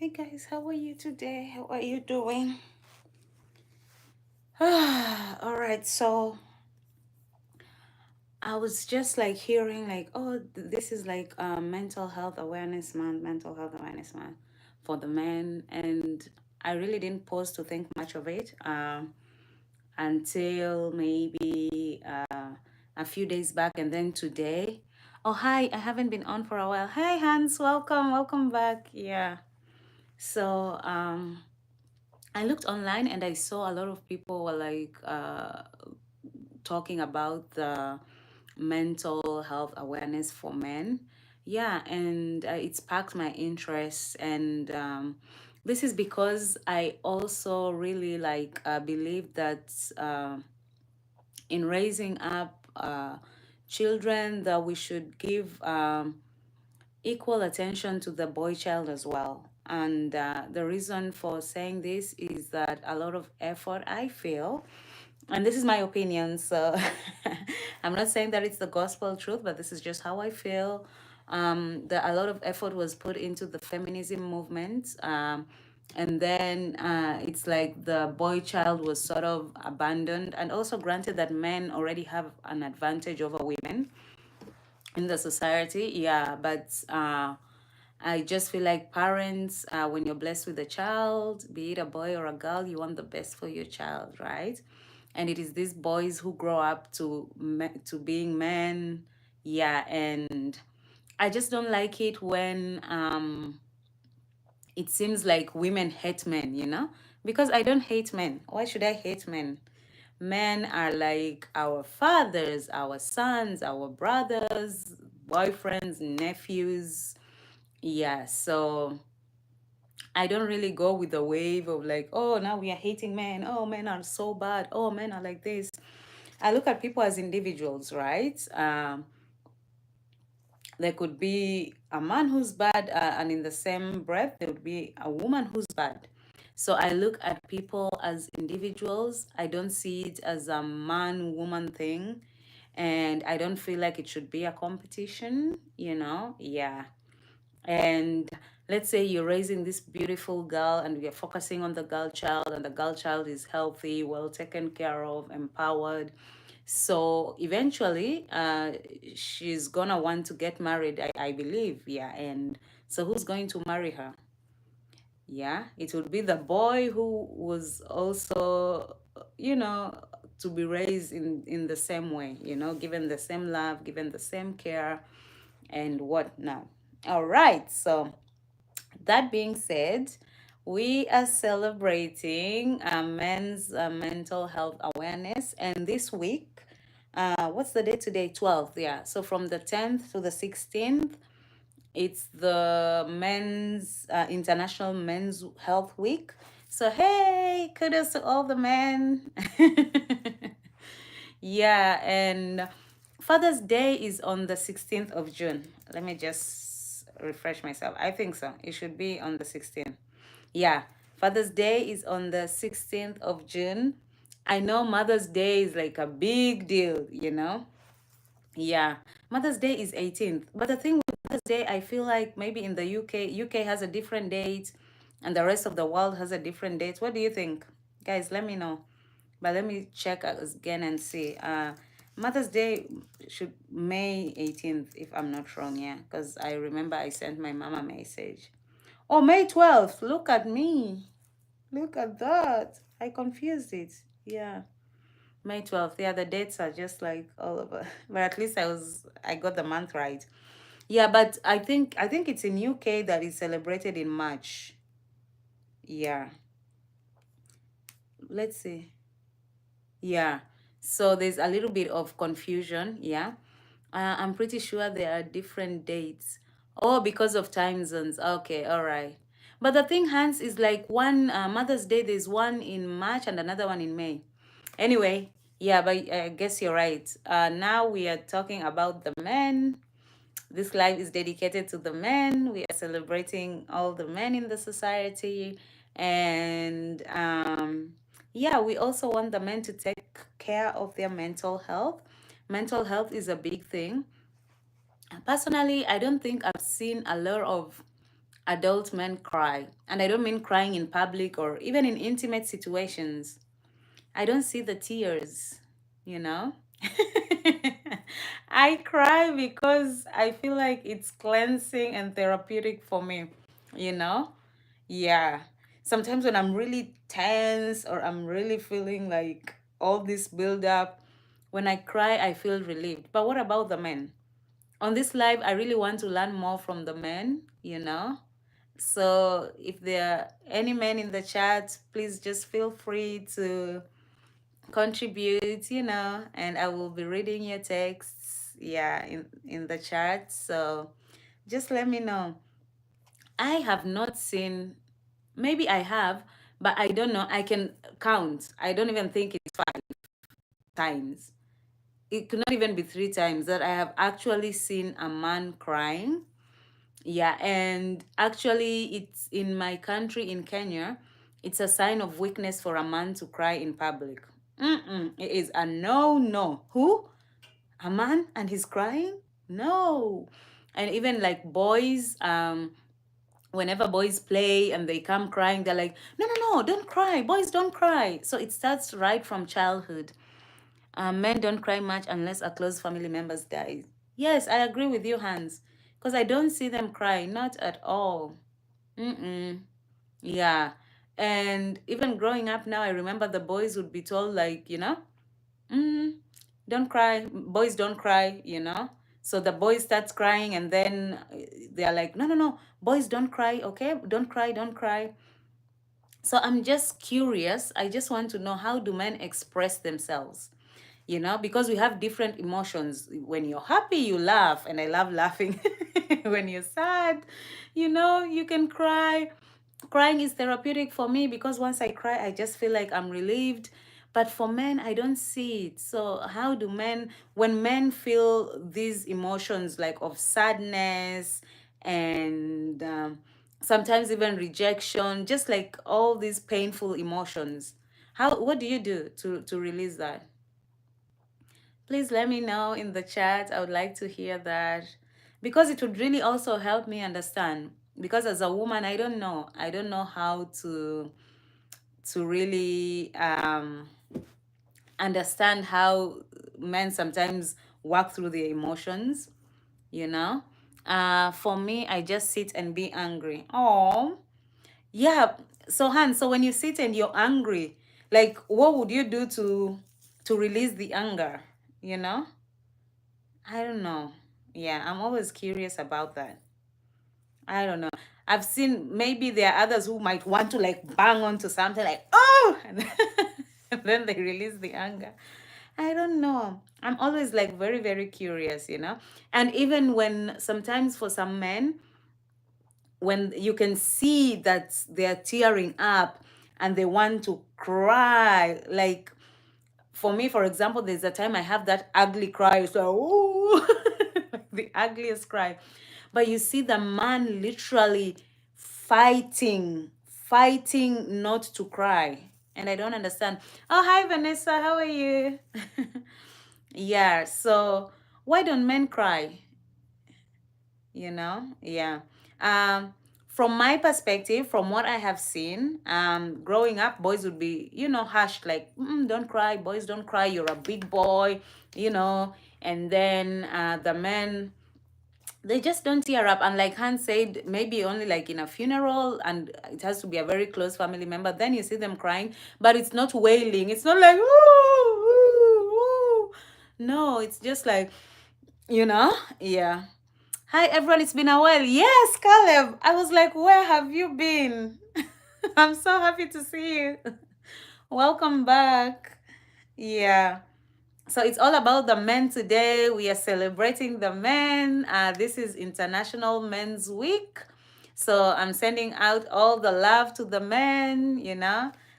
Hey guys, how are you today? How are you doing? All right, so I was just like hearing like, oh, this is like mental health awareness month, mental health awareness month for the men, and I really didn't pause to think much of it until maybe a few days back, and then today. Oh, hi! I haven't been on for a while. Hi, Hans. Welcome back. Yeah. So I looked online and I saw a lot of people were like talking about the mental health awareness for men. Yeah, and it sparked my interest. And this is because I also really like believe that in raising up children, that we should give equal attention to the boy child as well. And the reason for saying this is that a lot of effort, I feel, and this is my opinion, so I'm not saying that it's the gospel truth, but this is just how I feel. That a lot of effort was put into the feminism movement. And then it's like the boy child was sort of abandoned, and also granted that men already have an advantage over women in the society. Yeah, but I just feel like parents, when you're blessed with a child, be it a boy or a girl, you want the best for your child, right? And it is these boys who grow up to being men. Yeah, and I just don't like it when it seems like women hate men, because I don't hate men. Why should I hate men? Men are like our fathers, our sons, our brothers, boyfriends, nephews. Yeah, so I don't really go with the wave of like, oh, now we are hating men. Oh, men are so bad. Oh, men are like this. I look at people as individuals, right? There could be a man who's bad, and in the same breath, there would be a woman who's bad. So I look at people as individuals. I don't see it as a man woman thing. And I don't feel like it should be a competition. Yeah. And let's say you're raising this beautiful girl, and we are focusing on the girl child, and the girl child is healthy, well taken care of, empowered. So eventually she's gonna want to get married, I believe. Yeah, and so who's going to marry her? Yeah, it would be the boy who was also, you know to be raised in the same way, given the same love, given the same care, and whatnot. All right, so that being said, we are celebrating men's mental health awareness. And this week, what's the date today? 12th, yeah. So from the 10th to the 16th, it's the International Men's Health Week. So, hey, kudos to all the men. Yeah, and Father's Day is on the 16th of June. Let me just refresh myself. I think so. It should be on the 16th. Yeah, Father's Day is on the 16th of June. I know Mother's Day is like a big deal. Yeah, Mother's Day is 18th. But the thing with Mother's Day, I feel like maybe in the UK has a different date, and the rest of the world has a different date. What do you think? Guys, let me know. But let me check again and see. Mother's Day should May 18th, if I'm not wrong, yeah. Because I remember I sent my mom a message. Oh, May 12th. Look at me. Look at that. I confused it. Yeah. May 12th. Yeah, the dates are just like all over. But at least I got the month right. Yeah, but I think it's in UK that is celebrated in March. Yeah. Let's see. Yeah. So there's a little bit of confusion. Yeah. I'm pretty sure there are different dates. Oh, because of time zones. Okay, all right. But the thing, Hans, is like one Mother's Day, there's one in March and another one in May. Anyway, yeah, but I guess you're right. Now we are talking about the men. This live is dedicated to the men. We are celebrating all the men in the society. And yeah, we also want the men to take care of their mental health. Mental health is a big thing. Personally, I don't think I've seen a lot of adult men cry. And I don't mean crying in public or even in intimate situations. I don't see the tears, you know? I cry because I feel like it's cleansing and therapeutic for me, you know? Yeah. Sometimes when I'm really tense or I'm really feeling like all this build up, when I cry, I feel relieved. But what about the men? On this live, I really want to learn more from the men, you know? So if there are any men in the chat, please just feel free to contribute, you know, and I will be reading your texts, yeah, in the chat. So just let me know. I have not seen, maybe I have, but I don't know. I can count. I don't even think it's 5 times. It could not even be 3 times that I have actually seen a man crying. Yeah, and actually, it's in my country, in Kenya, it's a sign of weakness for a man to cry in public. Mm-mm, it is a no, no. Who? A man and he's crying? No. And even like boys, whenever boys play and they come crying, they're like, no, no, no, don't cry. Boys don't cry. So it starts right from childhood. Men don't cry much unless a close family member dies. Yes, I agree with you, Hans, because I don't see them cry, not at all. Mm-mm. Yeah. And even growing up now, I remember the boys would be told, like, mm, don't cry, boys don't cry, So the boy starts crying, and then they are like, no, no, no, boys don't cry, okay? Don't cry, don't cry. So I'm just curious. I just want to know, how do men express themselves? Because we have different emotions. When you're happy, you laugh, and I love laughing. When you're sad, you can cry. Crying is therapeutic for me because once I cry, I just feel like I'm relieved. But for men, I don't see it. So how do men, when men feel these emotions like of sadness and sometimes even rejection, just like all these painful emotions, what do you do to release that? Please let me know in the chat. I would like to hear that because it would really also help me understand. Because as a woman, I don't know. I don't know how to really understand how men sometimes walk through their emotions. You know, for me, I just sit and be angry. Oh, yeah. So Han, so when you sit and you're angry, like what would you do to release the anger? You know? I don't know. Yeah, I'm always curious about that. I don't know. I've seen, maybe there are others who might want to like bang onto something like, oh, and then they release the anger. I don't know. I'm always like very, very curious. And even when sometimes for some men, when you can see that they're tearing up and they want to cry, like for me, for example, there's a time I have that ugly cry. So, ooh, the ugliest cry. But you see the man literally fighting not to cry. And I don't understand. Oh, hi, Vanessa. How are you? Yeah. So, why don't men cry? Yeah. um from my perspective, from what I have seen, growing up, boys would be, hushed, like, don't cry, boys don't cry, you're a big boy, you know and then the men, they just don't tear up. And like Han said, maybe only like in a funeral, and it has to be a very close family member, then you see them crying, but it's not wailing, it's not like, ooh, ooh, ooh. No, it's just like, yeah. Hi, everyone. It's been a while. Yes, Caleb. I was like, where have you been? I'm so happy to see you. Welcome back. Yeah. So it's all about the men today. We are celebrating the men. This is International Men's Week. So I'm sending out all the love to the men.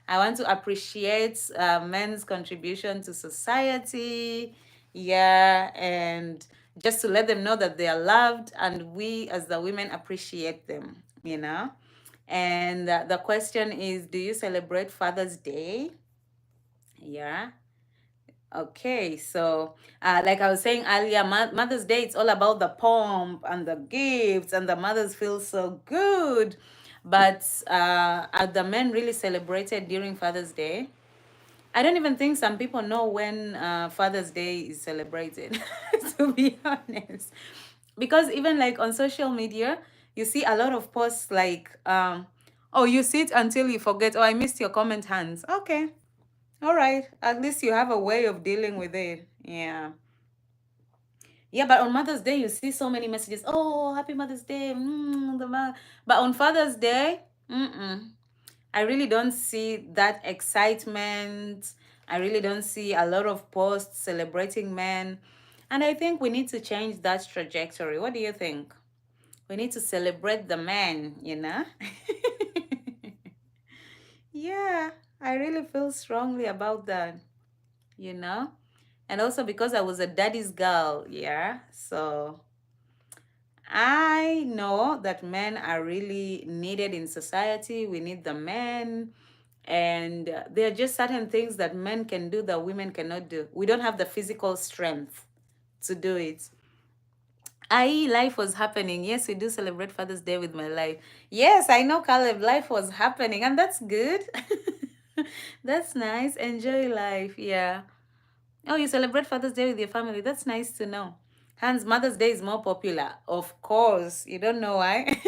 I want to appreciate men's contribution to society. Yeah. And just to let them know that they are loved and we as the women appreciate them. And the question is, do you celebrate Father's Day? Yeah. Okay, so like I was saying earlier, Mother's Day, it's all about the pomp and the gifts, and the mothers feel so good. But are the men really celebrated during Father's Day? I don't even think some people know when Father's Day is celebrated, to be honest. Because even like on social media, you see a lot of posts like, oh, you sit until you forget, oh, I missed your comment, Hans. Okay, all right. At least you have a way of dealing with it. Yeah. Yeah, but on Mother's Day, you see so many messages. Oh, happy Mother's Day. But on Father's Day, mm-mm. I really don't see that excitement. I really don't see a lot of posts celebrating men. And I think we need to change that trajectory. What do you think? We need to celebrate the men, you know? Yeah, I really feel strongly about that, you know? And also because I was a daddy's girl, yeah. So I know that men are really needed in society. We need the men. And there are just certain things that men can do that women cannot do. We don't have the physical strength to do it. I life was happening. Yes, we do celebrate Father's Day with my life. Yes, I know, Caleb. Life was happening, and that's good. That's nice. Enjoy life. Yeah. Oh, you celebrate Father's Day with your family. That's nice to know. Hans, Mother's Day is more popular. Of course. You don't know why.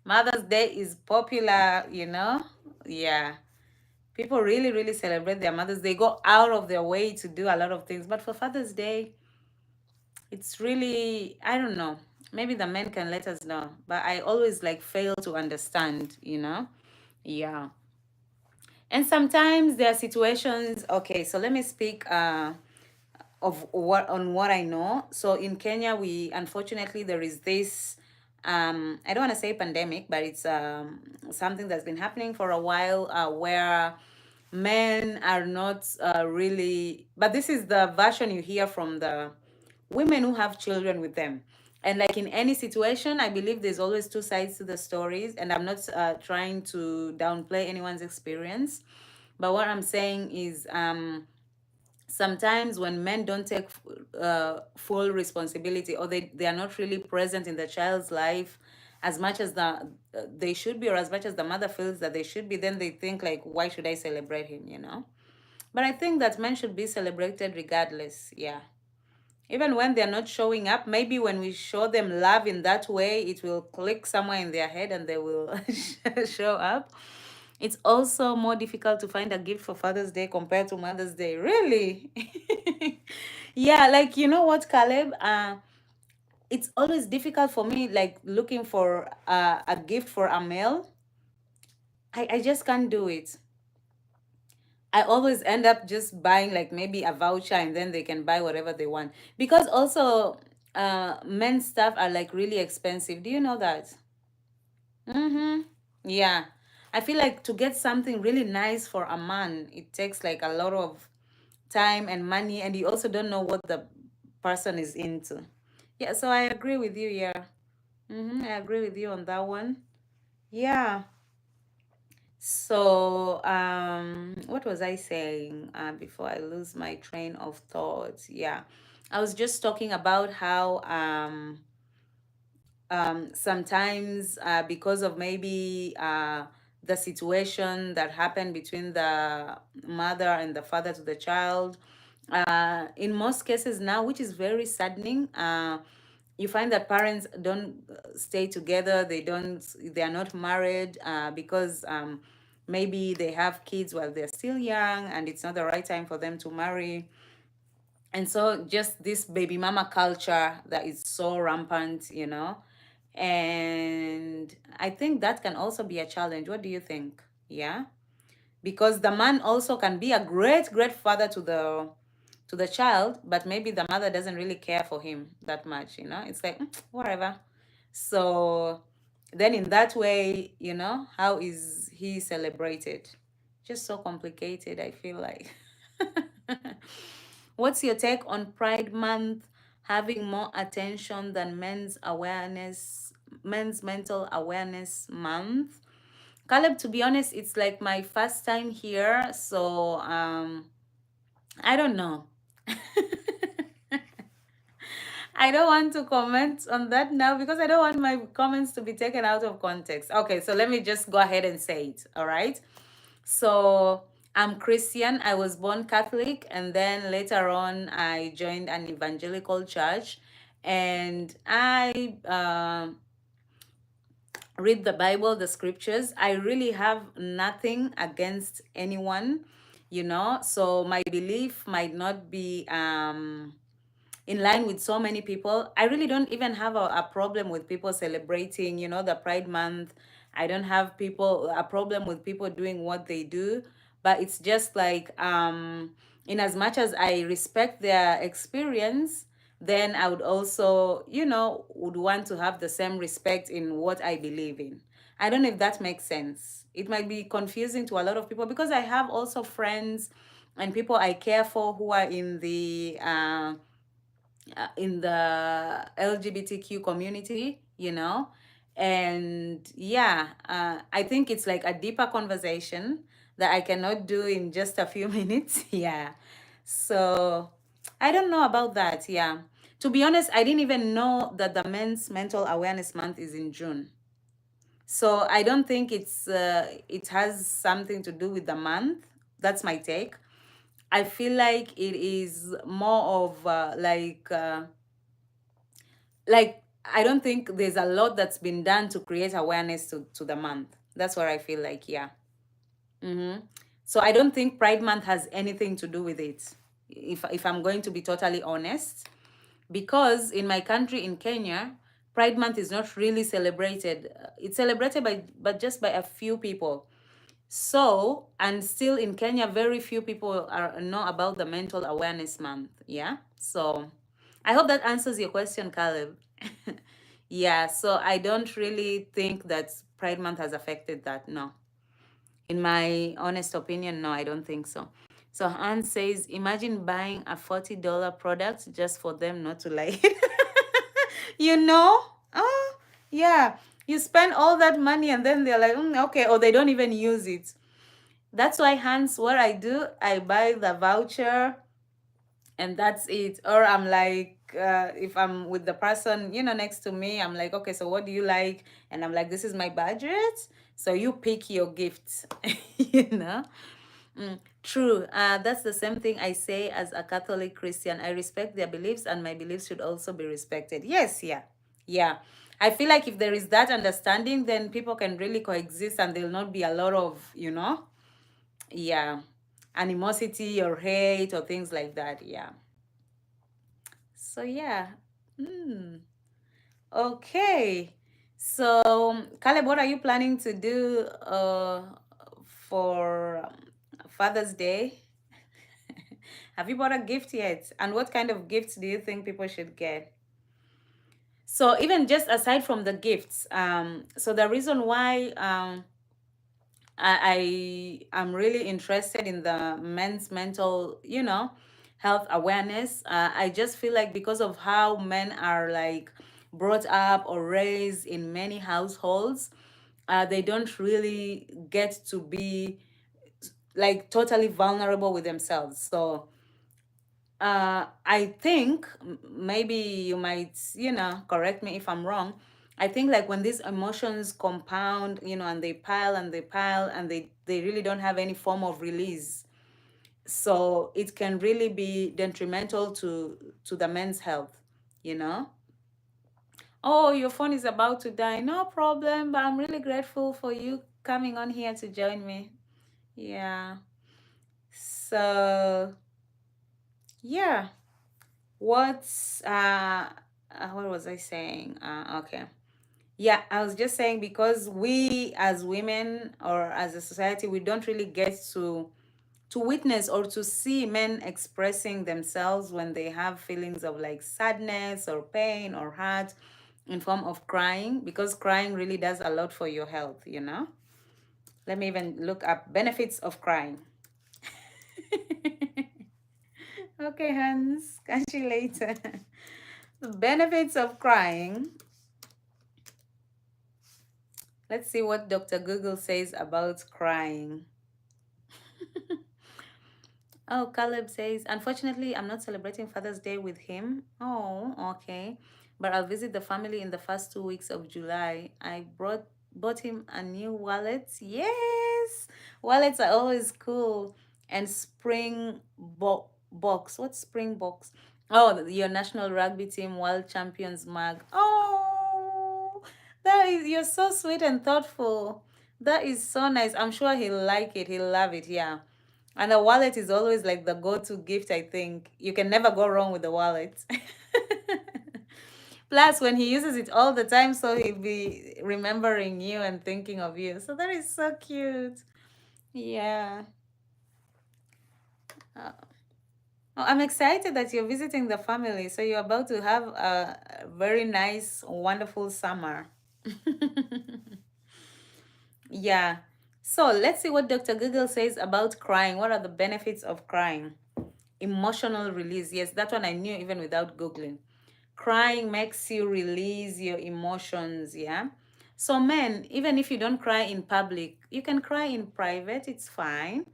Mother's Day is popular, you know? Yeah. People really, really celebrate their mothers. They go out of their way to do a lot of things. But for Father's Day, it's really, I don't know. Maybe the men can let us know. But I always like fail to understand, you know? Yeah. And sometimes there are situations, okay, so let me speak of what I know. So in Kenya, we unfortunately there is this I don't want to say pandemic, but it's something that's been happening for a while where men are not really, but this is the version you hear from the women who have children with them. And like in any situation, I believe there's always two sides to the stories, and I'm not trying to downplay anyone's experience, but what I'm saying is sometimes when men don't take full responsibility, or they are not really present in the child's life as much as they should be, or as much as the mother feels that they should be, then they think like, why should I celebrate him, you know? But I think that men should be celebrated regardless. Yeah, even when they're not showing up, maybe when we show them love in that way, it will click somewhere in their head and they will show up. It's also more difficult to find a gift for Father's Day compared to Mother's Day. Really? Yeah, like you know what, Caleb? It's always difficult for me, like looking for a gift for a male. I just can't do it. I always end up just buying like maybe a voucher and then they can buy whatever they want. Because also men's stuff are like really expensive. Do you know that? Mm-hmm. Yeah. I feel like to get something really nice for a man, it takes like a lot of time and money, and you also don't know what the person is into. Yeah, so I agree with you, yeah. Mm-hmm. I agree with you on that one. Yeah. So, what was I saying before I lose my train of thought? Yeah, I was just talking about how sometimes because of maybe the situation that happened between the mother and the father to the child, in most cases now, which is very saddening, you find that parents don't stay together. They are not married because maybe they have kids while they're still young and it's not the right time for them to marry. And so just this baby mama culture that is so rampant, you know. And I think that can also be a challenge. What do you think? Yeah, because the man also can be a great father to the child, but maybe the mother doesn't really care for him that much, you know. It's like whatever. So then in that way, you know, how is he celebrated? Just so complicated, I feel like. What's your take on Pride Month having more attention than men's mental awareness month? Caleb, to be honest, it's like my first time here, so I don't know. I don't want to comment on that now because I don't want my comments to be taken out of context. Okay, so let me just go ahead and say it. All right. So I'm Christian. I was born Catholic, and then later on, I joined an evangelical church, and I read the Bible, the scriptures. I really have nothing against anyone, you know. So my belief might not be in line with so many people. I really don't even have a problem with people celebrating, you know, the Pride Month. I don't have people a problem with people doing what they do, but it's just like in as much as I respect their experience, then I would also, you know, would want to have the same respect in what I believe in. I don't know if that makes sense. It might be confusing to a lot of people because I have also friends and people I care for who are in the LGBTQ community, you know. And yeah, I think it's like a deeper conversation that I cannot do in just a few minutes. Yeah. So I don't know about that. Yeah. To be honest, I didn't even know that the Men's Mental Awareness Month is in June. So I don't think it has something to do with the month. That's my take. I feel like it is more of like I don't think there's a lot that's been done to create awareness to the month. That's what I feel like, yeah. Mm-hmm. So I don't think Pride Month has anything to do with it, if I'm going to be totally honest, because in my country, in Kenya, Pride Month is not really celebrated. It's celebrated by but just by a few people. So, and still in Kenya, very few people know about the Mental Awareness Month. Yeah. So, I hope that answers your question, Caleb. Yeah. So, I don't really think that Pride Month has affected that. No. In my honest opinion, no, I don't think so. So, Hans says, imagine buying a $40 product just for them not to like it. You know? Oh, yeah. You spend all that money and then they're like, okay, or they don't even use it. That's why, Hans, what I do, I buy the voucher and that's it. Or I'm like, if I'm with the person, you know, next to me, I'm like, okay, so what do you like? And I'm like, this is my budget. So you pick your gifts, you know? True. That's the same thing I say as a Catholic Christian. I respect their beliefs and my beliefs should also be respected. Yes, yeah. Yeah. I feel like if there is that understanding, then people can really coexist and there'll not be a lot of, you know, yeah, animosity or hate or things like that. Yeah. So yeah. Hmm. Okay. So Caleb, what are you planning to do for Father's Day? Have you bought a gift yet? And what kind of gifts do you think people should get? So even just aside from the gifts, so the reason why I am really interested in the men's mental, you know, health awareness. I just feel like because of how men are like brought up or raised in many households, they don't really get to be like totally vulnerable with themselves. So I think maybe you might, you know, correct me if I'm wrong. I think like when these emotions compound, you know, and they pile and they pile and they really don't have any form of release. So it can really be detrimental to the men's health, you know. Oh, your phone is about to die. No problem, but I'm really grateful for you coming on here to join me. Yeah. So, yeah. What's what was I saying? Okay. Yeah, I was just saying because we as women or as a society, we don't really get to witness or to see men expressing themselves when they have feelings of like sadness or pain or hurt in form of crying, because crying really does a lot for your health, you know? Let me even look up benefits of crying. Okay, Hans, catch you later. The benefits of crying. Let's see what Dr. Google says about crying. Oh, Caleb says, unfortunately, I'm not celebrating Father's Day with him. Oh, okay. But I'll visit the family in the first 2 weeks of July. I bought him a new wallet. Yes, wallets are always cool. And box. What's spring box? Oh, your national rugby team world champions mug. Oh, you're so sweet and thoughtful. That is so nice. I'm sure he'll like it. He'll love it. Yeah. And a wallet is always like the go-to gift, I think. You can never go wrong with the wallet. Plus, when he uses it all the time, so he'll be remembering you and thinking of you. So that is so cute. Yeah. Uh, oh, I'm excited that you're visiting the family. So you're about to have a very nice, wonderful summer. Yeah. So let's see what Dr. Google says about crying. What are the benefits of crying? Emotional release. Yes, that one I knew even without Googling. Crying makes you release your emotions. Yeah. So, men, even if you don't cry in public, you can cry in private. It's fine.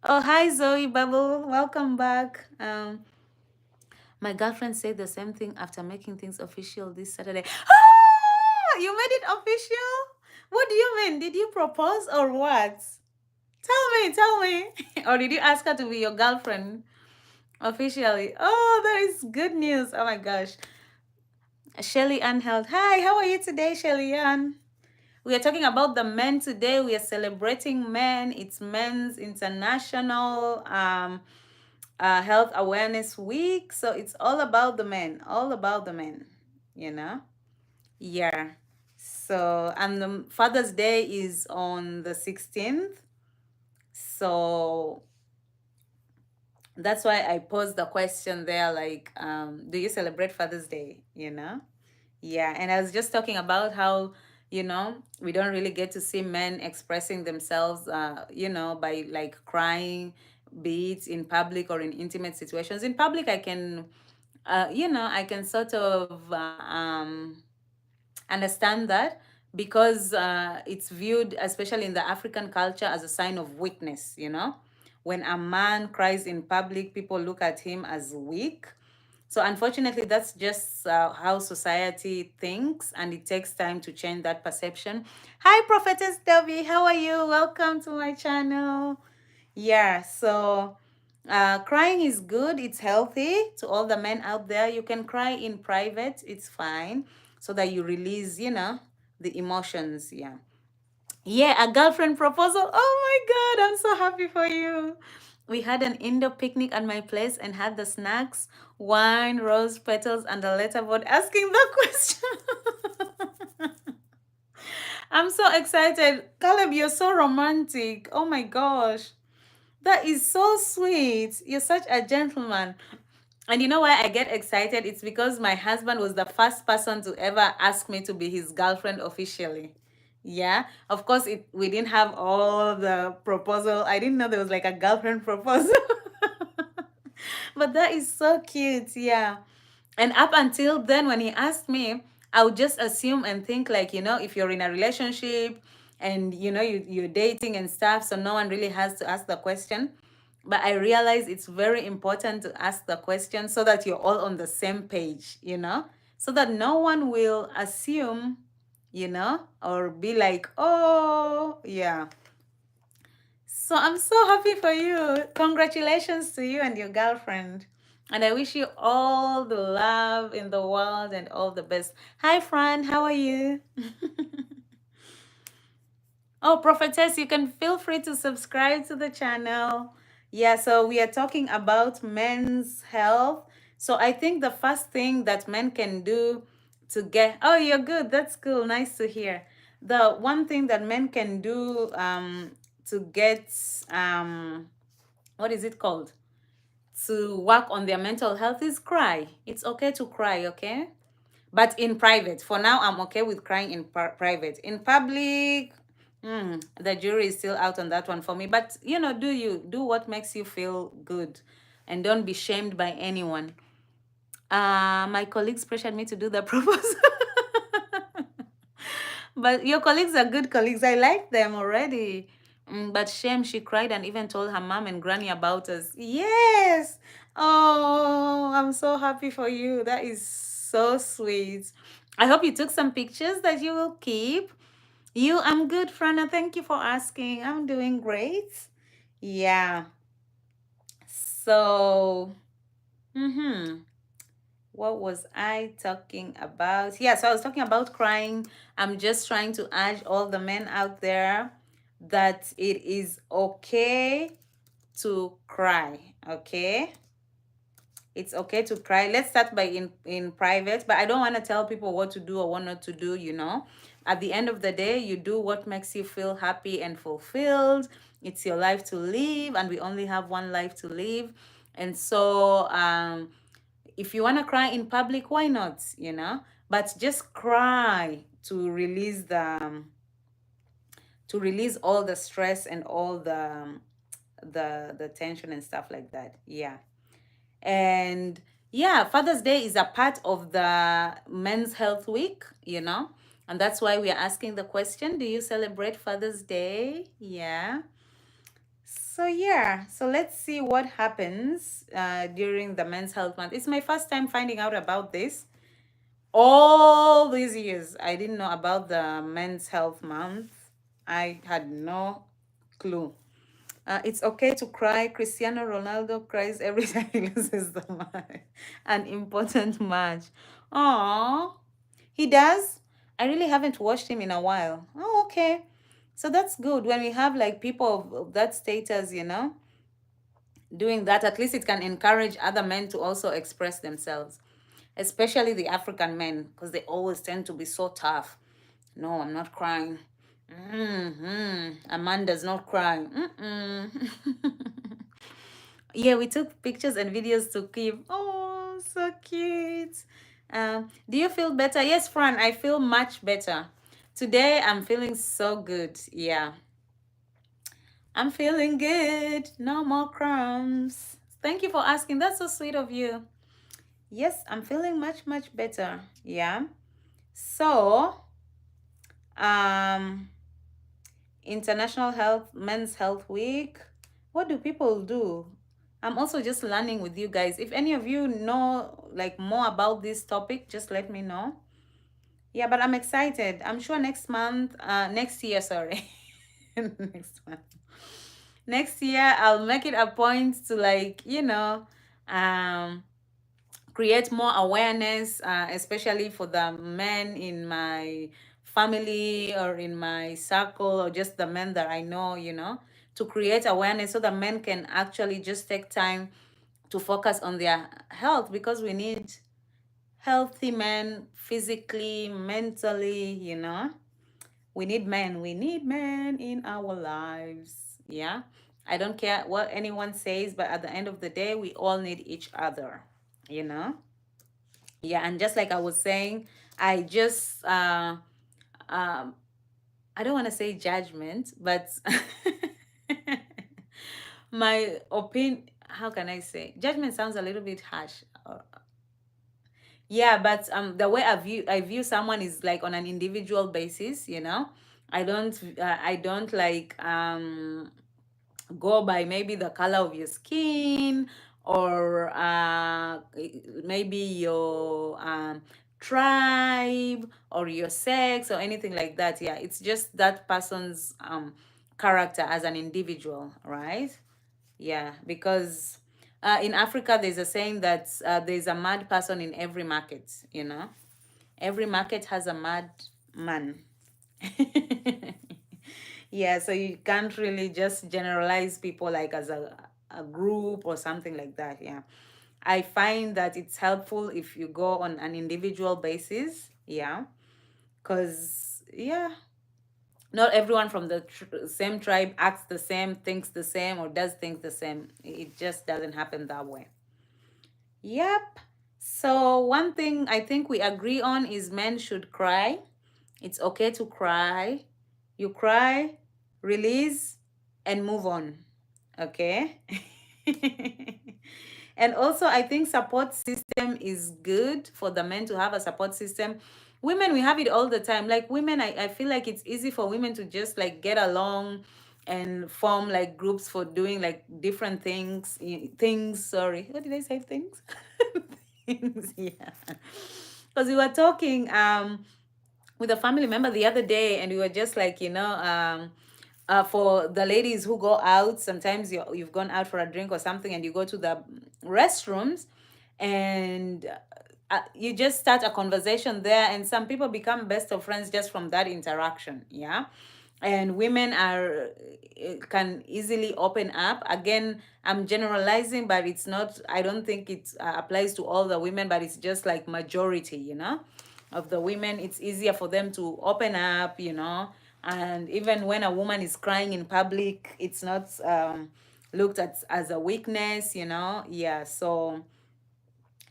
Oh, hi, Zoe Bubble. Welcome back. My girlfriend said the same thing after making things official this Saturday. Ah, you made it official? What do you mean? Did you propose or what? Tell me. Or did you ask her to be your girlfriend officially? Oh, that is good news. Oh my gosh. Shelly Ann held. Hi, how are you today, Shelly Ann? We are talking about the men today. We are celebrating men. It's Men's International Health Awareness Week. So it's all about the men, all about the men, you know? Yeah. So, and the Father's Day is on the 16th. So that's why I posed the question there, like, do you celebrate Father's Day? You know? Yeah. And I was just talking about how, we don't really get to see men expressing themselves, by like crying, be it in public or in intimate situations. In public, I can sort of understand that because it's viewed, especially in the African culture, as a sign of weakness, When a man cries in public, people look at him as weak. So, unfortunately, that's just how society thinks, and it takes time to change that perception. Hi, Prophetess Debbie. How are you? Welcome to my channel. Yeah, so crying is good, it's healthy. To all the men out there, you can cry in private, it's fine, so that you release, the emotions. Yeah. Yeah, a girlfriend proposal. Oh my God, I'm so happy for you. We had an indoor picnic at my place and had the snacks, wine, rose petals, and a letterboard asking the question. I'm so excited. Caleb, you're so romantic. Oh my gosh. That is so sweet. You're such a gentleman. And you know why I get excited? It's because my husband was the first person to ever ask me to be his girlfriend officially. Yeah. Of course, we didn't have all the proposal. I didn't know there was like a girlfriend proposal. But that is so cute. Yeah. And up until then, when he asked me, I would just assume and think like, if you're in a relationship and, you're dating and stuff, so no one really has to ask the question. But I realize it's very important to ask the question so that you're all on the same page, so that no one will assume, or be like, oh, yeah. So I'm so happy for you. Congratulations to you and your girlfriend. And I wish you all the love in the world and all the best. Hi, Fran. How are you? Oh, Prophetess, you can feel free to subscribe to the channel. Yeah, so we are talking about men's health. So I think the first thing that men can do to get, oh, you're good. That's cool. Nice to hear. The one thing that men can do to get, what is it called? To work on their mental health is cry. It's okay to cry, okay? But in private. For now, I'm okay with crying in private. In public, the jury is still out on that one for me. But, do what makes you feel good. And don't be shamed by anyone. My colleagues pressured me to do the proposal. But your colleagues are good colleagues. I like them already. But shame, she cried and even told her mom and granny about us. Yes. Oh, I'm so happy for you. That is so sweet. I hope you took some pictures that you will keep. I'm good, Frana. Thank you for asking. I'm doing great. Yeah. So, what was I talking about? Yeah, so I was talking about crying. I'm just trying to urge all the men out there that it is okay to cry. Okay, it's okay to cry. Let's start by in private, but I don't want to tell people what to do or what not to do. At the end of the day, you do what makes you feel happy and fulfilled. It's your life to live, and we only have one life to live. And so if you want to cry in public, why not? But just cry to release all the stress and all the tension and stuff like that. Yeah. And yeah, Father's Day is a part of the Men's Health Week, and that's why we are asking the question, do you celebrate Father's Day? Yeah. So yeah, so let's see what happens during the Men's Health Month. It's my first time finding out about this. All these years, I didn't know about the Men's Health Month. I had no clue. It's okay to cry. Cristiano Ronaldo cries every time he loses the match, an important match. Aww, he does. I really haven't watched him in a while. Oh, okay. So that's good when we have like people of that status, doing that. At least it can encourage other men to also express themselves, especially the African men, because they always tend to be so tough. No, I'm not crying. Amanda's not crying. Yeah, we took pictures and videos to keep. Oh, so cute. Do you feel better? Yes, Fran, I feel much better. Today, I'm feeling so good. Yeah, I'm feeling good. No more crumbs. Thank you for asking. That's so sweet of you. Yes, I'm feeling much, much better. Yeah. So, um, International Men's Health Week. What do people do? I'm also just learning with you guys. If any of you know like more about this topic, just let me know. Yeah, but I'm excited. I'm sure next year, sorry. Next month. Next year, I'll make it a point to um, create more awareness, especially for the men in my family or in my circle or just the men that I know, to create awareness so that men can actually just take time to focus on their health, because we need healthy men physically, mentally, we need men in our lives. Yeah. I don't care what anyone says, but at the end of the day, we all need each other, you know? Yeah, and just like I was saying, I just I don't want to say judgment, but my opinion, how can I say? Judgment sounds a little bit harsh. Yeah, but the way I view someone is like on an individual basis, I don't like go by maybe the color of your skin, or maybe your tribe or your sex or anything like that. Yeah, it's just that person's character as an individual, right? Yeah, because in Africa there's a saying that there's a mad person in every market. Every market has a mad man. Yeah, so you can't really just generalize people like as a group or something like that. Yeah, I find that it's helpful if you go on an individual basis. Yeah, because yeah, not everyone from the same tribe acts the same, thinks the same, or does things the same. It just doesn't happen that way. Yep. So one thing I think we agree on is men should cry. It's okay to cry. You cry, release, and move on. Okay? And also, I think support system is good for the men to have a support system. Women, we have it all the time. Like women, I feel like it's easy for women to just like get along and form like groups for doing like different things. Sorry, what did I say? Things. Things, yeah. Because we were talking with a family member the other day, and we were just like, for the ladies who go out, sometimes you've gone out for a drink or something, and you go to the restrooms, and you just start a conversation there, and some people become best of friends just from that interaction. Yeah. And women are can easily open up. Again, I'm generalizing, but it's not, I don't think it applies to all the women, but it's just like majority, of the women. It's easier for them to open up, and even when a woman is crying in public, it's not looked at as a weakness. Yeah. So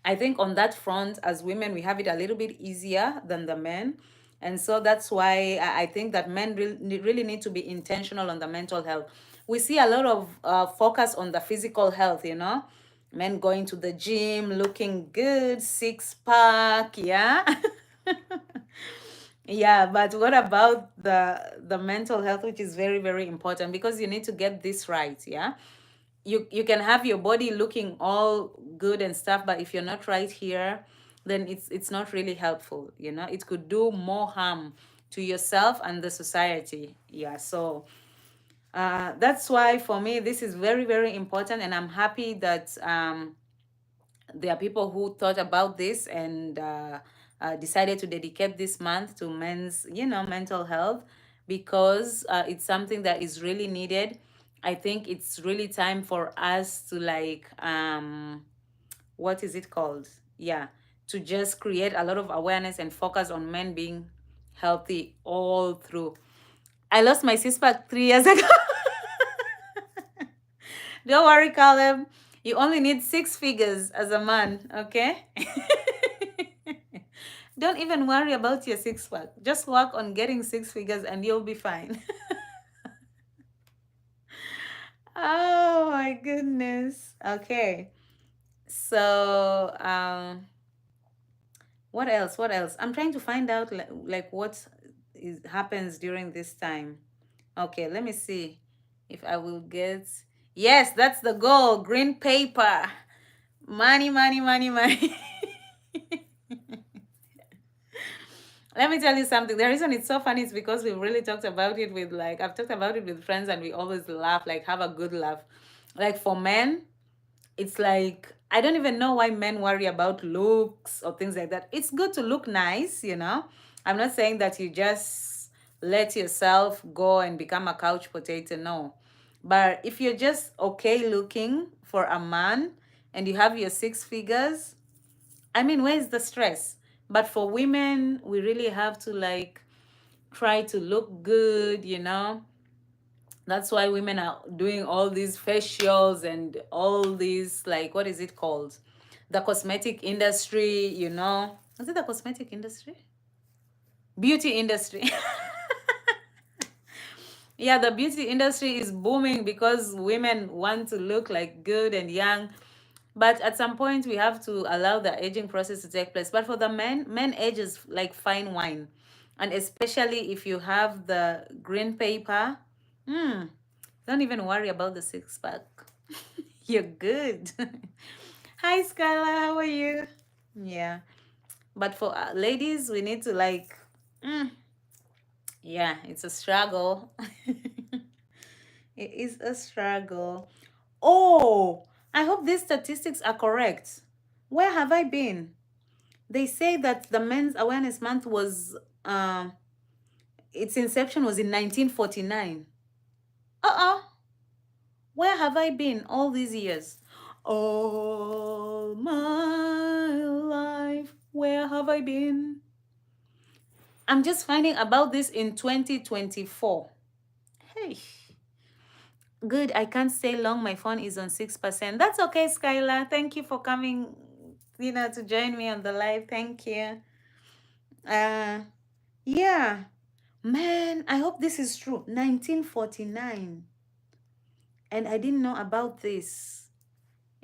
I think on that front, as women, we have it a little bit easier than the men. And so that's why I think that men really need to be intentional on the mental health. We see a lot of focus on the physical health, men going to the gym, looking good, six pack, yeah. Yeah, but what about the mental health, which is very, very important, because you need to get this right, yeah. You can have your body looking all good and stuff, but if you're not right here, then it's not really helpful. It could do more harm to yourself and the society. Yeah. So that's why for me this is very, very important, and I'm happy that there are people who thought about this and decided to dedicate this month to men's, mental health, because it's something that is really needed. I think it's really time for us to like, what is it called? Yeah, to just create a lot of awareness and focus on men being healthy all through. I lost my six pack 3 years ago. Don't worry, Caleb. You only need six figures as a man, okay? Don't even worry about your six pack. Just work on getting six figures and you'll be fine. Oh my goodness. Okay. So, what else? What else? I'm trying to find out like what happens during this time. Okay, let me see if I will get. Yes, that's the goal. Green paper. Money, money, money, money. Let me tell you something. The reason it's so funny is because we've really talked about it with, like, I've talked about it with friends, and we always laugh, like, have a good laugh. Like, for men, it's like, I don't even know why men worry about looks or things like that. It's good to look nice. I'm not saying that you just let yourself go and become a couch potato. No. But if you're just okay looking for a man and you have your six figures, I mean, where's the stress? But for women, we really have to like try to look good. That's why women are doing all these facials and all these, like, what is it called? The cosmetic industry. Is it the cosmetic industry? Beauty industry. Yeah, the beauty industry is booming because women want to look like good and young. But at some point, we have to allow the aging process to take place. But for the men ages like fine wine. And especially if you have the green paper, don't even worry about the six pack. You're good. Hi, Skyla. How are you? Yeah. But for ladies, we need to like, yeah, it's a struggle. It is a struggle. Oh, I hope these statistics are correct. Where have I been? They say that the Men's Awareness Month was, its inception was in 1949. Uh-uh. Where have I been all these years? All my life, where have I been? I'm just finding about this in 2024. Hey. Good, I can't stay long. My phone is on 6%. That's okay, Skylar. Thank you for coming, to join me on the live. Thank you. Yeah. Man, I hope this is true. 1949. And I didn't know about this.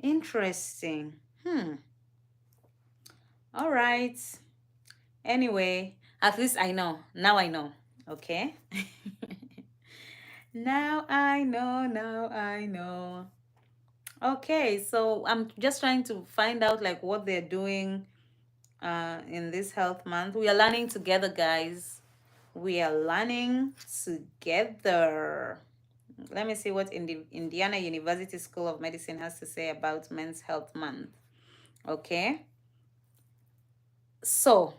Interesting. All right. Anyway, at least I know. Now I know. Okay. Now I know, now I know. Okay, so I'm just trying to find out like what they're doing in this health month. We are learning together, guys. We are learning together. Let me see what Indiana University School of Medicine has to say about Men's Health Month. Okay, so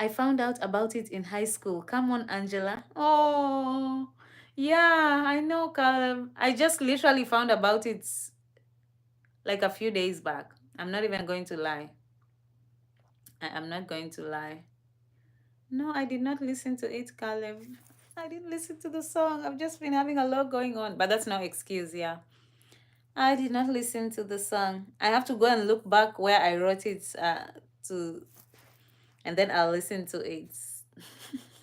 I found out about it in high school. Come on, Angela. Oh, yeah, I know, Caleb. I just literally found about it like a few days back. I'm not even going to lie. I am not going to lie. No, I did not listen to it, Caleb. I didn't listen to the song. I've just been having a lot going on, but that's no excuse, yeah. I did not listen to the song. I have to go and look back where I wrote it to, and then I'll listen to it.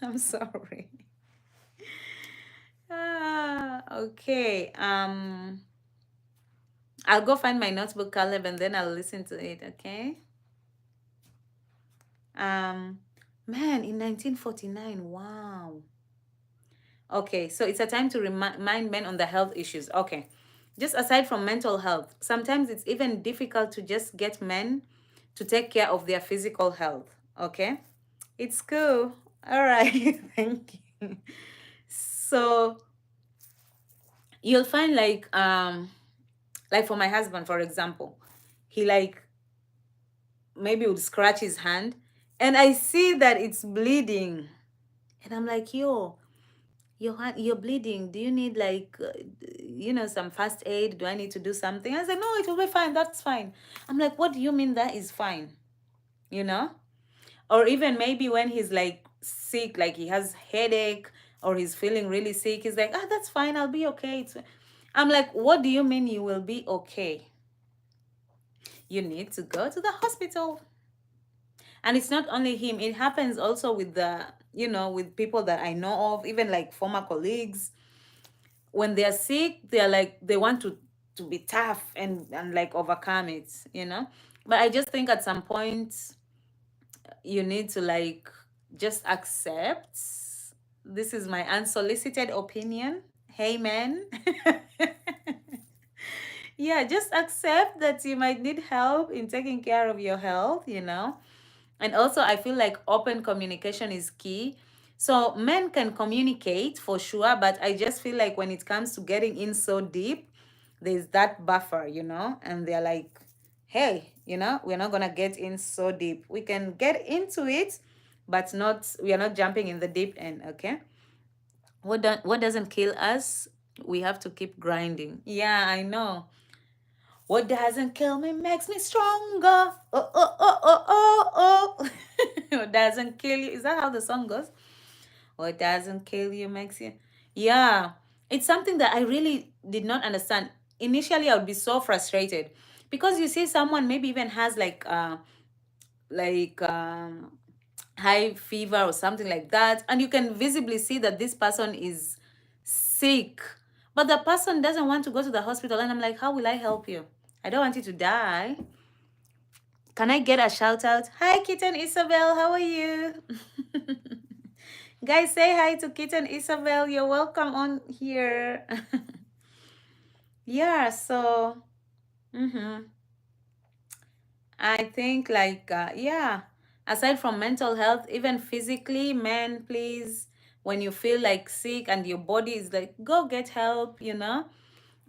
I'm sorry. Okay. I'll go find my notebook, Caleb, and then I'll listen to it. Okay. Man, in 1949. Wow. Okay, so it's a time to remind men on the health issues. Okay. Just aside from mental health, sometimes it's even difficult to just get men to take care of their physical health. Okay. It's cool. All right. Thank you. So you'll find like for my husband, for example, he like maybe would scratch his hand and I see that it's bleeding. And I'm like, yo, your hand, you're bleeding. Do you need like, some first aid? Do I need to do something? I said, no, it will be fine. That's fine. I'm like, what do you mean that is fine? You know? Or even maybe when he's like sick, like he has headache or he's feeling really sick, he's like, that's fine. I'll be okay. I'm like, what do you mean you will be okay? You need to go to the hospital. And it's not only him, it happens also with with people that I know of, even like former colleagues. When they're sick, they're like they want to be tough and like overcome it. But I just think at some point you need to like just accept. This is my unsolicited opinion. Hey man. Yeah, just accept that you might need help in taking care of your health. And also, I feel like open communication is key. So, men can communicate for sure, but I just feel like when it comes to getting in so deep, there's that buffer, and they're like, hey, we're not going to get in so deep. We can get into it, but we are not jumping in the deep end, okay? What doesn't kill us, we have to keep grinding. Yeah, I know. What doesn't kill me makes me stronger. Oh, oh, oh, oh, oh, oh. What doesn't kill you. Is that how the song goes? What doesn't kill you makes you. Yeah. It's something that I really did not understand. Initially, I would be so frustrated because you see someone maybe even has like high fever or something like that, and you can visibly see that this person is sick, but the person doesn't want to go to the hospital, and I'm like, how will I help you? I don't want you to die. Can I get a shout out? Hi, Kitten Isabel. How are you? Guys, say hi to Kitten Isabel. You're welcome on here. Yeah, so I think yeah, aside from mental health, even physically, men, please, when you feel like sick and your body is like, go get help.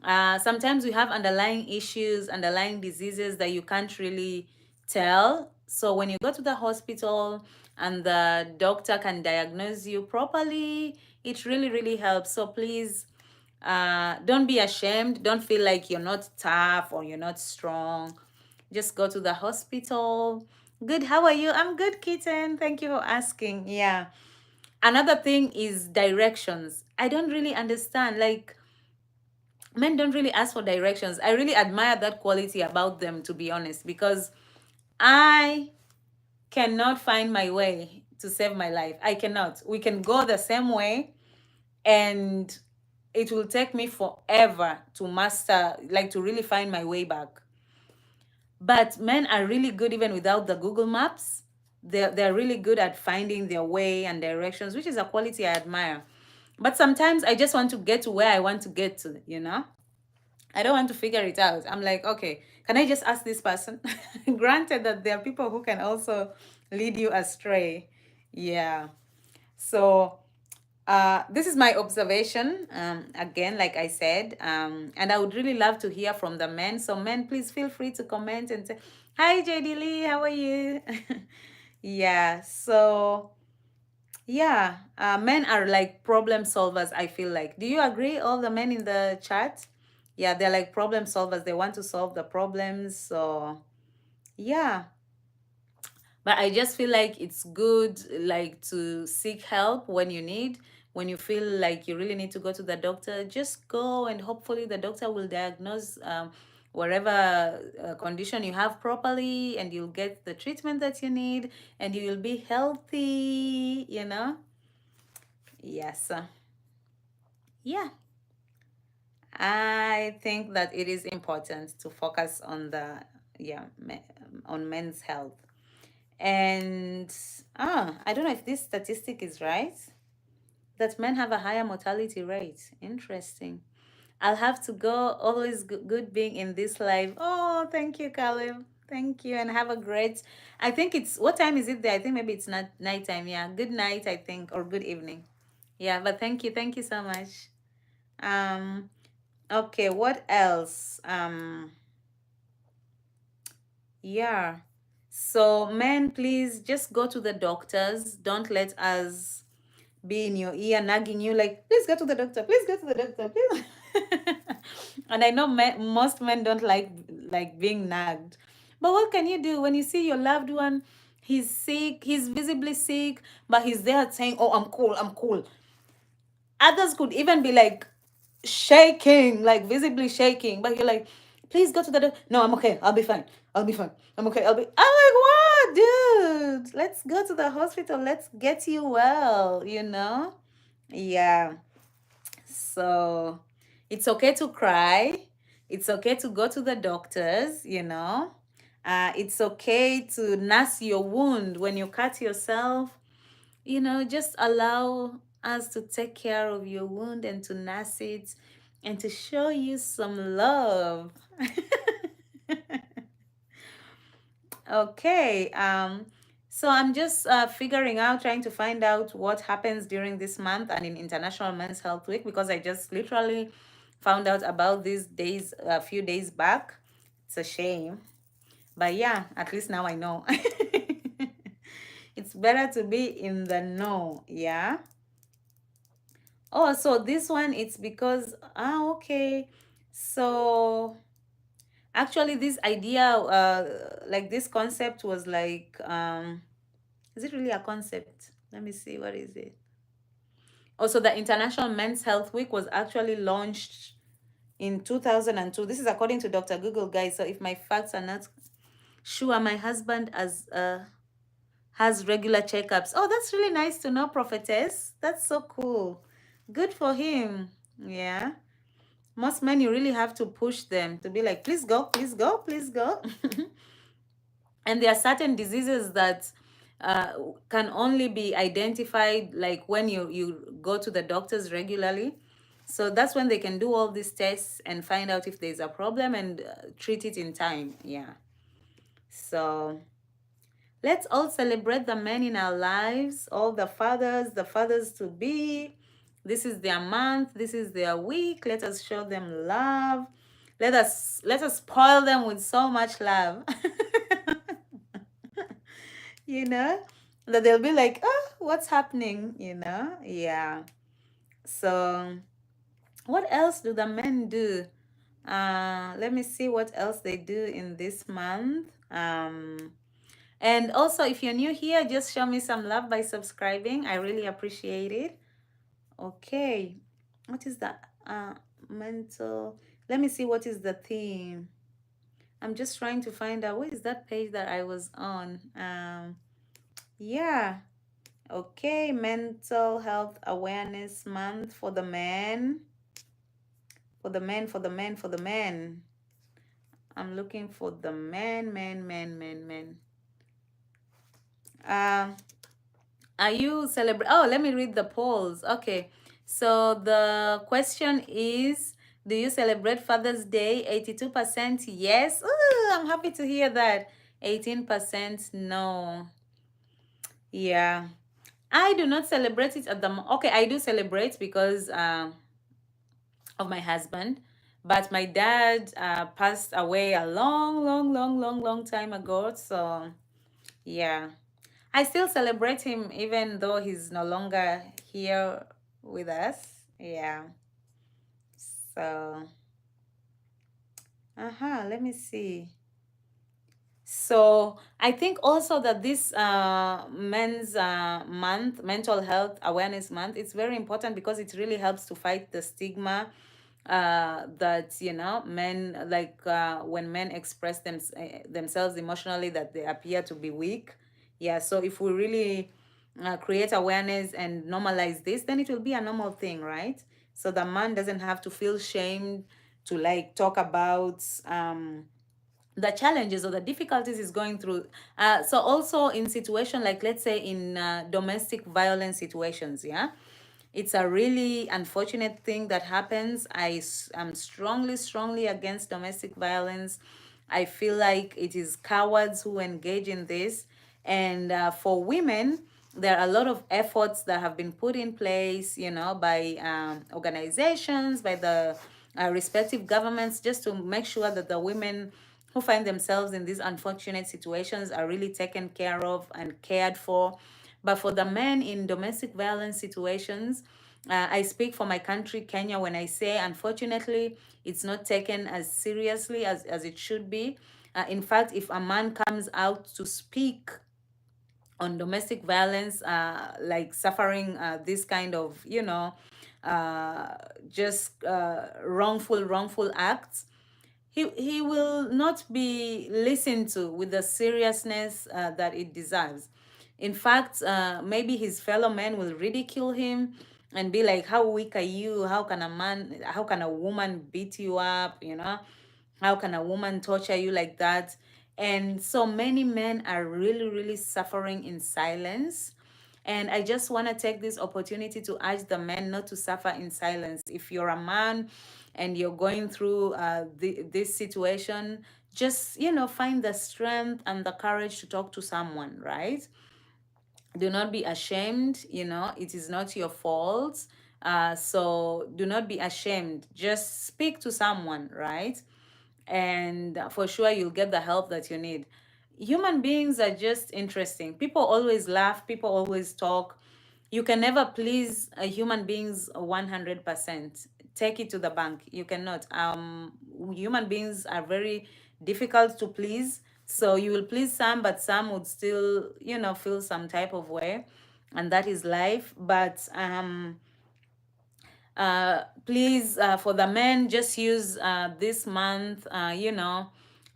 Sometimes we have underlying issues, underlying diseases that you can't really tell. So when you go to the hospital and the doctor can diagnose you properly, it really, really helps. So please, don't be ashamed. Don't feel like you're not tough or you're not strong. Just go to the hospital. Good. How are you? I'm good, kitten. Thank you for asking. Yeah. Another thing is directions. I don't really understand. Like, men don't really ask for directions. I really admire that quality about them, to be honest, because I cannot find my way to save my life. I cannot. We can go the same way, and it will take me forever to master, like to really find my way back. But men are really good even without the Google Maps. They're really good at finding their way and directions, which is a quality I admire. But sometimes I just want to get to where I want to get to, you know? I don't want to figure it out. I'm like, okay, can I just ask this person? Granted that there are people who can also lead you astray. Yeah. So this is my observation. Again, like I said, and I would really love to hear from the men. So men, please feel free to comment and say, hi, JD Lee, how are you? Yeah. So yeah, men are like problem solvers, I feel like. Do you agree, all the men in the chat? Yeah, they're like problem solvers. They want to solve the problems. So yeah, but I just feel like it's good like to seek help when you need, when you feel like you really need to go to the doctor, just go, and hopefully the doctor will diagnose whatever condition you have properly, and you'll get the treatment that you need, and you will be healthy, you know? Yes. Yeah. I think that it is important to focus on the, yeah, on men's health. And I don't know if this statistic is right, that men have a higher mortality rate. Interesting. I'll have to go. Always good being in this live. Oh, thank you, Caleb. Thank you, and have a great. I think it's, what time is it there? I think maybe it's not nighttime. Yeah, good night, I think, or good evening. Yeah, but thank you so much. Um, okay, what else? Yeah. So men, please just go to the doctors. Don't let us be in your ear nagging you like, please go to the doctor, please go to the doctor, please. And I know most men don't like being nagged. But what can you do when you see your loved one? He's sick, he's visibly sick, but he's there saying, oh, I'm cool, I'm cool. Others could even be like shaking, like visibly shaking, but you're like, please go to the doctor. No, I'm okay. I'll be fine. I'll be fine. I'm okay. I'm like, what, dude? Let's go to the hospital. Let's get you well, you know? Yeah. So it's okay to cry. It's okay to go to the doctors, you know? It's okay to nurse your wound when you cut yourself. You know, just allow us to take care of your wound and to nurse it and to show you some love. Okay. So I'm just figuring out, trying to find out what happens during this month and in International Men's Health Week, because I just literally found out about these days a few days back. It's a shame. But yeah, at least now I know. It's better to be in the know, yeah? Oh, so this one, it's because, okay. So actually this idea, like this concept was like, is it really a concept? Let me see, what is it? Also, the International Men's Health Week was actually launched in 2002. This is according to Dr. Google, guys. So if my facts are not sure, my husband has regular checkups. Oh, that's really nice to know, prophetess. That's so cool. Good for him. Yeah. Most men, you really have to push them to be like, please go, please go, please go. And there are certain diseases that uh, can only be identified like when you go to the doctors regularly. So that's when they can do all these tests and find out if there's a problem and treat it in time. Yeah. So let's all celebrate the men in our lives, all the fathers to be. This is their month, this is their week. Let us show them love. Let us spoil them with so much love. You know? That they'll be like, oh, what's happening? You know? Yeah. So what else do the men do? Let me see what else they do in this month. And also, if you're new here, just show me some love by subscribing. I really appreciate it. Okay. What is that? Mental. Let me see what is the theme. I'm just trying to find out what is that page that I was on. Yeah. Okay. Mental Health Awareness Month for the men. For the men, for the men, for the men. I'm looking for the men. Um, are you celebrate? Oh, let me read the polls. Okay. So the question is, do you celebrate Father's Day? 82% yes. Ooh, I'm happy to hear that. 18% no. Yeah. I do not celebrate it at the okay, I do celebrate because of my husband, but my dad passed away a long time ago. So yeah, I still celebrate him even though he's no longer here with us. Yeah. So, let me see. So I think also that this men's month, mental health awareness month, it's very important because it really helps to fight the stigma that men like when men express themselves emotionally that they appear to be weak. Yeah, so if we really create awareness and normalize this, then it will be a normal thing, right? So the man doesn't have to feel shamed to like talk about the challenges or the difficulties he's going through. So also in situation like, let's say in domestic violence situations, yeah, it's a really unfortunate thing that happens. Am strongly against domestic violence. I feel like it is cowards who engage in this. And for women, there are a lot of efforts that have been put in place, by organizations, by the respective governments, just to make sure that the women who find themselves in these unfortunate situations are really taken care of and cared for. But for the men in domestic violence situations, I speak for my country, Kenya, when I say, unfortunately, it's not taken as seriously as it should be. In fact, if a man comes out to speak on domestic violence, like suffering this kind of, uh, just wrongful acts, he will not be listened to with the seriousness that it deserves. In fact, maybe his fellow men will ridicule him and be like, "How weak are you? How can a woman beat you up? How can a woman torture you like that?" And so many men are really suffering in silence. And I just want to take this opportunity to urge the men not to suffer in silence. If you're a man and you're going through this situation, just, find the strength and the courage to talk to someone, right? Do not be ashamed. It is not your fault. So do not be ashamed. Just speak to someone, right? And for sure you'll get the help that you need. Human beings are just interesting. People always laugh, people always talk. You can never please a human beings 100%. Take it to the bank. You cannot. Human beings are very difficult to please. So you will please some, but some would still, feel some type of way, and that is life. But please, for the men, just use this month,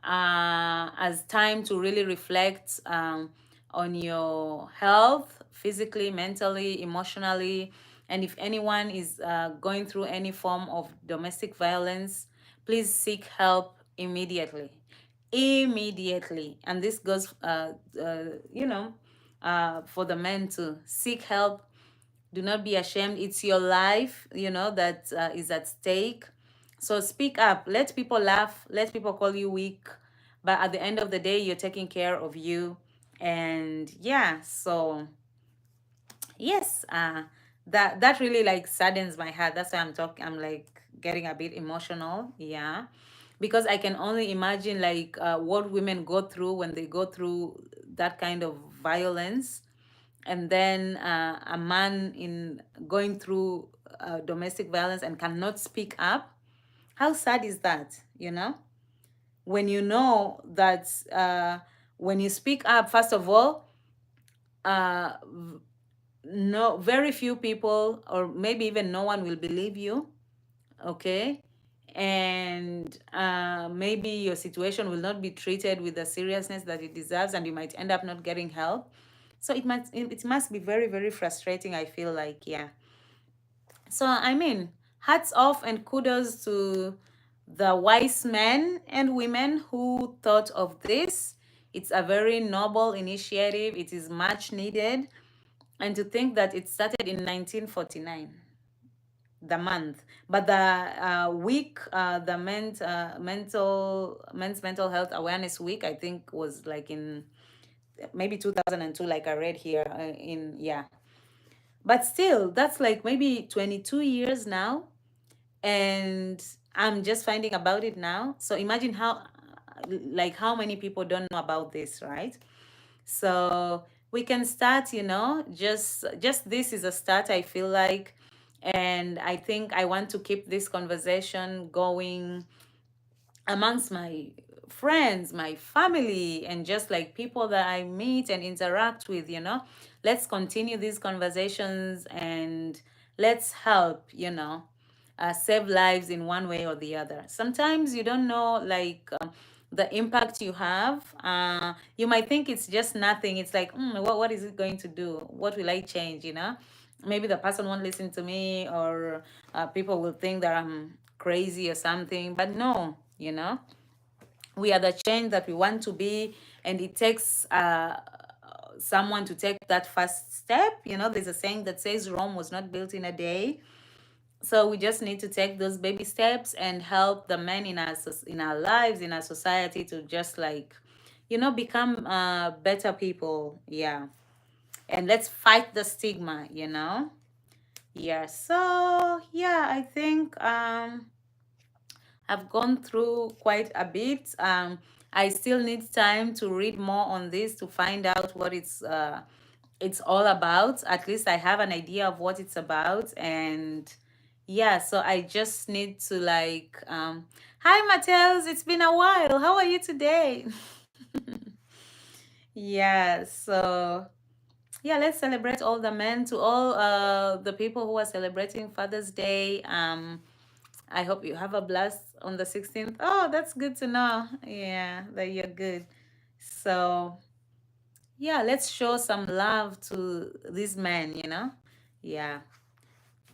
as time to really reflect on your health, physically, mentally, emotionally. And if anyone is going through any form of domestic violence, please seek help immediately. Immediately. And this goes, for the men to seek help. Do not be ashamed. It's your life, that is at stake. So speak up. Let people laugh. Let people call you weak. But at the end of the day, you're taking care of you. And yeah, so yes, that really like saddens my heart. That's why I'm like getting a bit emotional. Yeah. Because I can only imagine like what women go through when they go through that kind of violence, and then a man in going through domestic violence and cannot speak up. How sad is that, when you know that when you speak up, first of all, uh, no, very few people, or maybe even no one, will believe you. Okay. And maybe your situation will not be treated with the seriousness that it deserves, and you might end up not getting help. So it must be very frustrating, I feel like. Yeah. So I mean, hats off and kudos to the wise men and women who thought of this. It's a very noble initiative. It is much needed. And to think that it started in 1949. the month, but the week, the men's mental health awareness week, I think was like in maybe 2002, like I read here, in, yeah. But still, that's like maybe 22 years now, and I'm just finding about it now. So imagine how, like, how many people don't know about this, right? So we can start, just this is a start, I feel like. And I think I want to keep this conversation going amongst my friends, my family, and just like people that I meet and interact with. Let's continue these conversations, and let's help, save lives in one way or the other. Sometimes you don't know, like, the impact you have. You might think it's just nothing. It's like, what is it going to do? What will I change? Maybe the person won't listen to me, or people will think that I'm crazy or something. But no, we are the change that we want to be, and it takes someone to take that first step. There's a saying that says Rome was not built in a day. So we just need to take those baby steps and help the men in our lives, in our society, to just like, become better people. Yeah. And let's fight the stigma. Yeah. So yeah, I think I've gone through quite a bit. I still need time to read more on this to find out what it's all about. At least I have an idea of what it's about. And yeah, so I just need to like, hi Mattels, it's been a while. How are you today? Yeah, so yeah, let's celebrate all the men, to all the people who are celebrating Father's Day. I hope you have a blast on the 16th. Oh, that's good to know. Yeah, that you're good. So, yeah, let's show some love to these men. Yeah.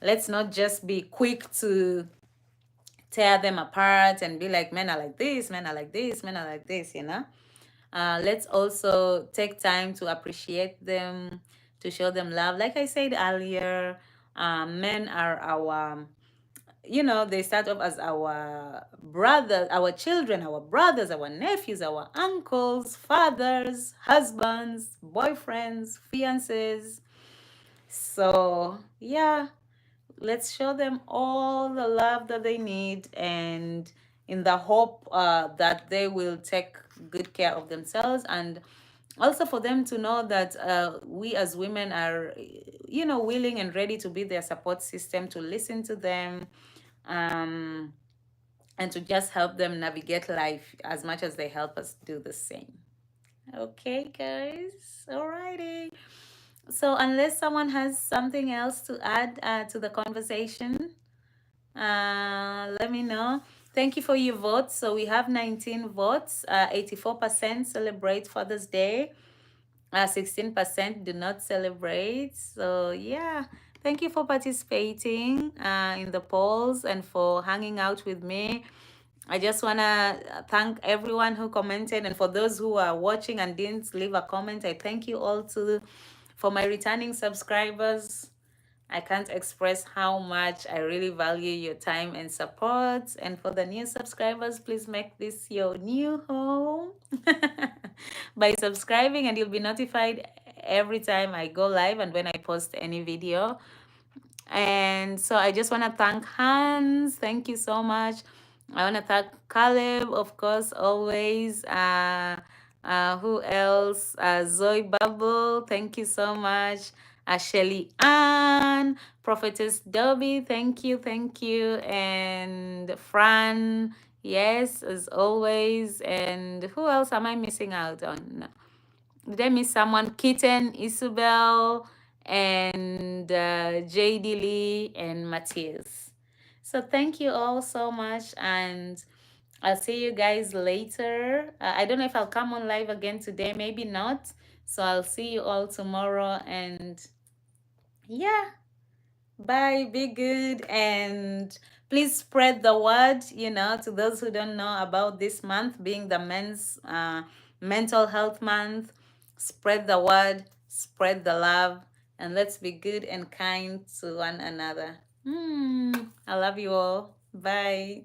Let's not just be quick to tear them apart and be like, men are like this, men are like this, men are like this. Let's also take time to appreciate them, to show them love. Like I said earlier, men are our, they start off as our brothers, our children, our brothers, our nephews, our uncles, fathers, husbands, boyfriends, fiancés. So, yeah, let's show them all the love that they need, and in the hope that they will take good care of themselves, and also for them to know that we as women are, willing and ready to be their support system, to listen to them, um, and to just help them navigate life as much as they help us do the same. Okay, guys. Alrighty. So, unless someone has something else to add to the conversation, let me know. Thank you for your votes. So, we have 19 votes. 84% celebrate Father's Day. 16% do not celebrate. So, yeah. Thank you for participating in the polls and for hanging out with me. I just want to thank everyone who commented, and for those who are watching and didn't leave a comment, I thank you all too. For my returning subscribers, I can't express how much I really value your time and support. And for the new subscribers, please make this your new home by subscribing, and you'll be notified every time I go live and when I post any video. And so I just want to thank Hans. Thank you so much. I want to thank Caleb, of course, always. Who else? Zoe Bubble. Thank you so much. Shelly Ann, Prophetess Dobby. Thank you, thank you. And Fran. Yes, as always. And who else am I missing out on? Did I miss someone? Kitten, Isabel, and JD Lee and Matthias. So thank you all so much, and I'll see you guys later. I don't know if I'll come on live again today, maybe not. So I'll see you all tomorrow, and yeah, bye, be good, and please spread the word, to those who don't know about this month being the men's mental health month. Spread the word, spread the love, and let's be good and kind to one another. I love you all. Bye.